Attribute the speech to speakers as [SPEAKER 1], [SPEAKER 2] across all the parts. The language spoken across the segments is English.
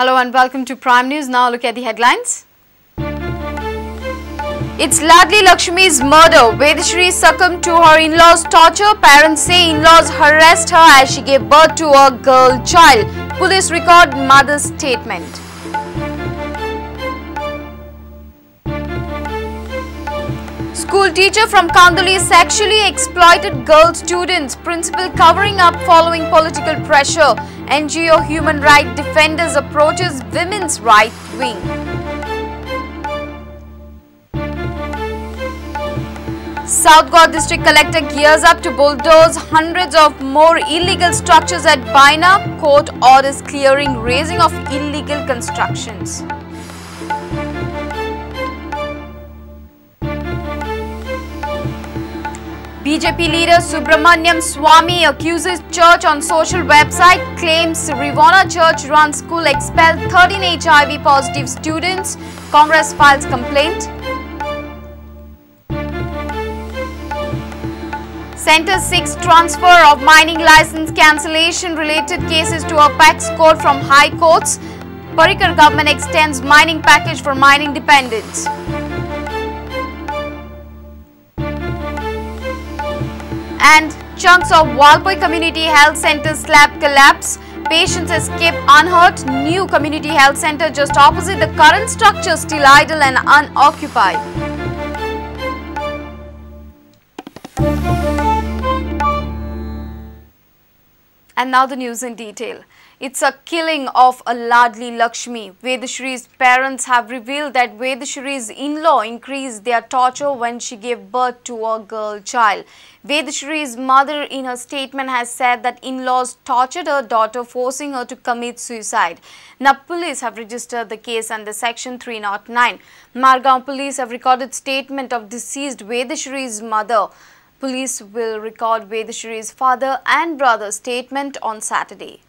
[SPEAKER 1] Hello and welcome to Prime News. Now look at the headlines. It's Laadli Laxmi's murder. Vedhashri succumbed to her in-laws' torture. Parents say in-laws harassed her as she gave birth to a girl child. Police record mother's statement. School teacher from Kandali sexually exploited girl students. Principal covering up following political pressure. NGO Human Rights Defenders approaches women's right wing. South Goa District Collector gears up to bulldoze hundreds of more illegal structures at Baina. Court orders clearing razing of illegal constructions. BJP leader Subramaniam Swamy accuses church on social website, claims Rivana Church run school expelled 13 HIV positive students. Congress files complaint. Centre seeks transfer of mining license cancellation related cases to apex court from high courts. Parikar government extends mining package for mining dependents. And chunks of Walpoi Community Health Center slab collapse. Patients escape unhurt. New community health center just opposite the current structure still idle and unoccupied. And now the news in detail. It's a killing of a laadli Laxmi. Vedhashri's parents have revealed that Vedhashri's in-law increased their torture when she gave birth to a girl child. Vedhashri's mother in her statement has said that in-laws tortured her daughter, forcing her to commit suicide. Now police have registered the case under section 309. Margaon police have recorded statement of deceased Vedhashri's mother. Police will record Vedhashri's father and brother's statement on Saturday.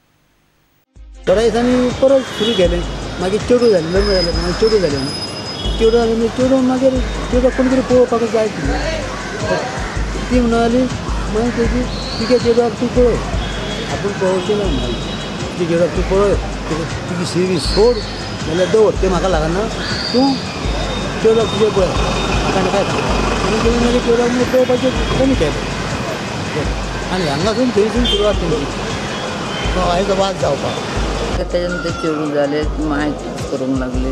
[SPEAKER 2] परत सुरू केलें मागीर चेडूं जालें लग्न जालें मागीर चेडूं जालें चेडूं जालें मागीर चेडूं मागीर चेडूं कोण तरी पळोवपाक जाय ती म्हणली मागीर तेजी तिगे चेडवाक तूं पळय आपूण पळोवचें ना म्हणली तुजे चेडवाक तूं पळय तुजी सिरी सोड नाल्यार दवर तें म्हाका लागना तूं चेडवाक तुजें पळय म्हाका आनी काय सांग तेणी मागीर चेडवाक मागीर पळोवपाचें कमी केलें आनी हांगासून थंयसून सुरवात केली आयचो वाद जावपाक
[SPEAKER 3] त्याच्यानंतर चिडून झाले माहीत करूंक लागले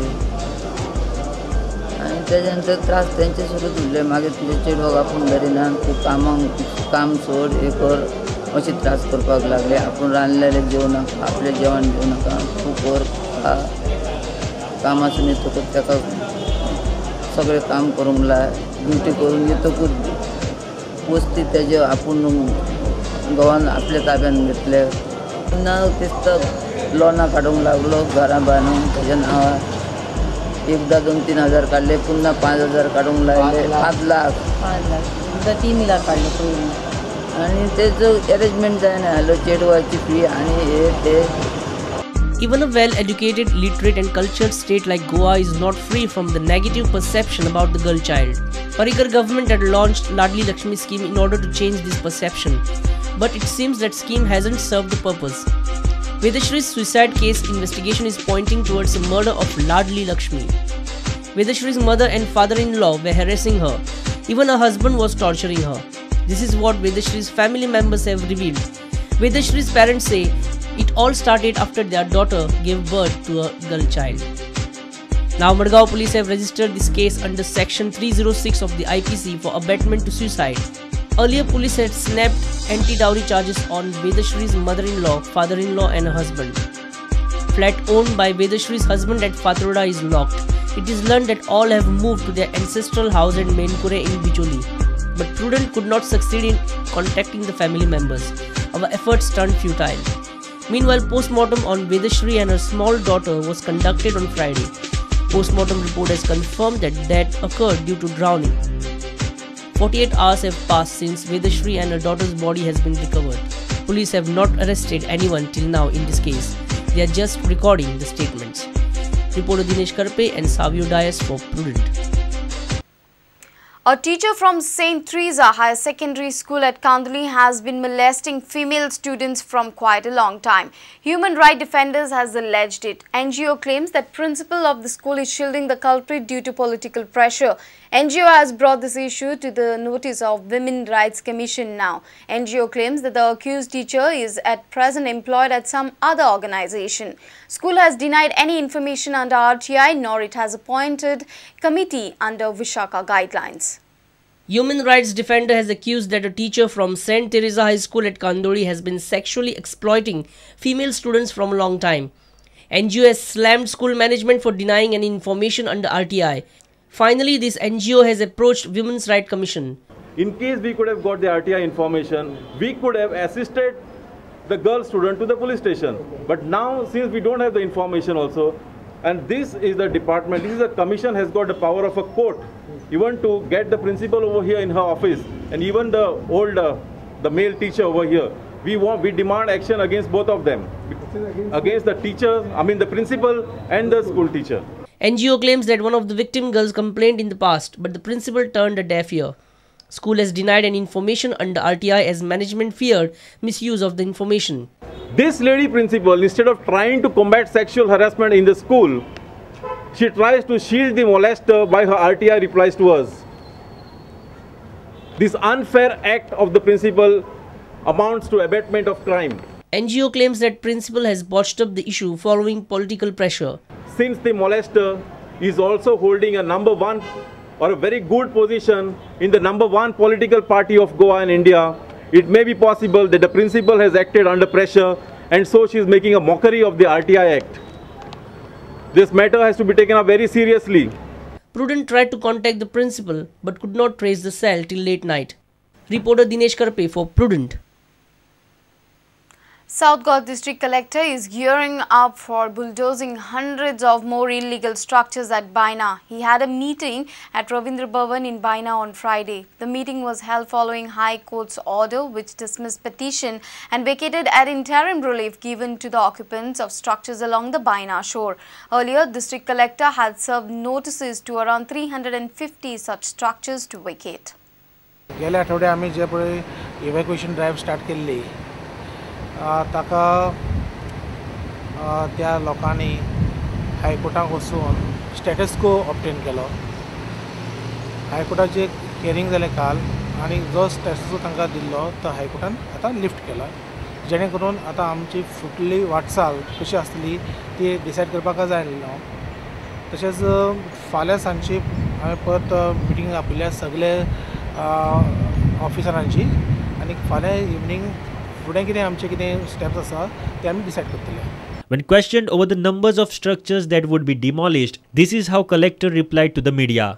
[SPEAKER 3] आणि त्याच्यानंतर त्रास त्यांचे सुरू उरले मागे तुझे चेडवाक आपूण धरिना तूं कामाक काम सोड हे कर अशे त्रास करपाक लागले आपूण रांदलेलें जेवू नाका आपलें जेवण जेवू नाका तूं कर खा कामासून येतकूच ताका सगळें काम करूंक लाय ड्युटी करून येतकूच वस्ती तेजे आपूण गोवान आपल्या ताब्यान घेतले पुन्हा तेच लोना काडूंक लागलो घरा बांदून तेज्या नांवार एकदां 2-3 हजार काडले पुन्हा 5,000 काडूंक लागले 5 लाख सुद्दां 3 लाख काडले पयलीं आनी तेजो अरेंजमेंट जायना जालो चेडवाची फी आनी हे ते.
[SPEAKER 4] Even a well-educated, literate and cultured state like Goa is not free from the negative perception about the girl child. Parikar government had launched Laadli Laxmi scheme in order to change this perception, but it seems that scheme hasn't served the purpose. Vedhashri's suicide case investigation is pointing towards the murder of Laadli Laxmi. Vedhashri's mother and father-in-law were harassing her. Even her husband was torturing her. This is what Vedhashri's family members have revealed. Vedhashri's parents say it all started after their daughter gave birth to a girl child. Now Margaon police have registered this case under section 306 of the IPC for abetment to suicide. Earlier police had snapped anti-dowry charges on Vedhashri's mother-in-law, father-in-law and her husband. Flat owned by Vedhashri's husband at Fatroda is locked. It is learned that all have moved to their ancestral house at Mainkure in Bicholi. But Prudent could not succeed in contacting the family members. Our efforts turned futile. Meanwhile, post-mortem on Vedhashri and her small daughter was conducted on Friday. Post-mortem report has confirmed that death occurred due to drowning. 48 hours have passed since Vedhashri and her daughter's body has been recovered. Police have not arrested anyone till now in this case. They are just recording the statements. Reporter Dinesh Karpe and Savio Dias for Prudent.
[SPEAKER 1] A teacher from St. Teresa Higher Secondary School at Kanduli has been molesting female students from quite a long time. Human rights defenders has alleged it. NGO claims that principal of the school is shielding the culprit due to political pressure. NGO has brought this issue to the notice of Women Rights Commission now. NGO claims that the accused teacher is at present employed at some other organization. School has denied any information under RTI, nor it has appointed committee under Vishaka guidelines.
[SPEAKER 4] Human rights defender has accused that a teacher from St. Teresa High School at Kanduri has been sexually exploiting female students from a long time. NGO has slammed school management for denying any information under RTI. Finally, this NGO has approached Women's Rights Commission.
[SPEAKER 5] In case we could have got the RTI information, we could have assisted the girl student to the police station. But now, since we don't have the information also, and this is the department, this is a commission has got the power of a court, even to get the principal over here in her office, and even the male teacher over here. We demand action against both of them, against the teacher, the principal and the school teacher.
[SPEAKER 4] NGO claims that one of the victim girls complained in the past, but the principal turned a deaf ear. School has denied any information under RTI as management feared misuse of the information.
[SPEAKER 5] This lady principal, instead of trying to combat sexual harassment in the school, she tries to shield the molester by her RTI replies to us. This unfair act of the principal amounts to abatement of crime.
[SPEAKER 4] NGO claims that principal has botched up the issue following political pressure.
[SPEAKER 5] Since the molester is also holding a number one or a very good position in the number one political party of Goa in India, it may be possible that the principal has acted under pressure, and so she is making a mockery of the RTI Act. This matter has to be taken up very seriously.
[SPEAKER 4] Prudent tried to contact the principal but could not trace the cell till late night. Reporter Dinesh Karpe for Prudent.
[SPEAKER 1] South Goa District Collector is gearing up for bulldozing hundreds of more illegal structures at Baina. He had a meeting at Ravindra Bhavan in Baina on Friday. The meeting was held following High Court's order which dismissed petition and vacated an interim relief given to the occupants of structures along the Baina shore. Earlier, District Collector had served notices to around 350 such structures to vacate.
[SPEAKER 6] गेल्या आठवड्यात आम्ही जे पळय evacuation drive start केल्ली ताका त्या लोकांनी हायकोर्टाक वचून status को ऑब्टेन केलो. हायकोर्टाचे हियरिंग जालें काल आनी जो स्टेटस तांकां दिल्लो तो हायकोर्टान आतां लिफ्ट केला, जेणे करून आतां आमची फुडली वाटचाल कशी आसतली ती डिसायड करपाक जाय न्हू. तशेंच फाल्यां सांजची हांवें परत मिटींग आपयल्या सगळे ऑफिसरांची आनी फाल्यां इवनिंग फुडें कितें आमचे कितें स्टेप्स आसा ते आमी डिसायड करतले.
[SPEAKER 7] When questioned over the numbers of structures that would be demolished, this is how collector replied to the media.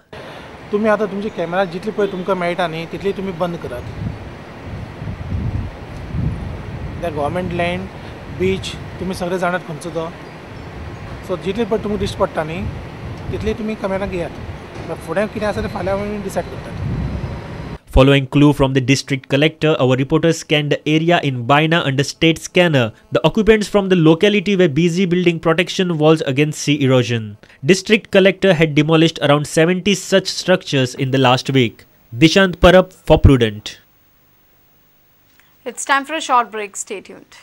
[SPEAKER 6] तुम्ही आतां तुमची कॅमेरा जितली पळय तुमकां मेळटा न्ही तितली तुमी बंद करात. त्या गव्हर्मेंट लँड बीच तुमी सगळे जाणात खंयचो तो, सो जितली पळय तुमकां दिश्टी पडटा न्ही तितली तुमी कॅमेरा घेयात. फुडें कितें आसा तें फाल्यां आमी डिसायड करतात.
[SPEAKER 7] Following clue from the district collector, our reporters scanned the area in Baina under state scanner. The occupants from the locality were busy building protection walls against sea erosion. District collector had demolished around 70 such structures in the last week. Dishant Parab for Prudent.
[SPEAKER 1] It's time for a short break. Stay tuned.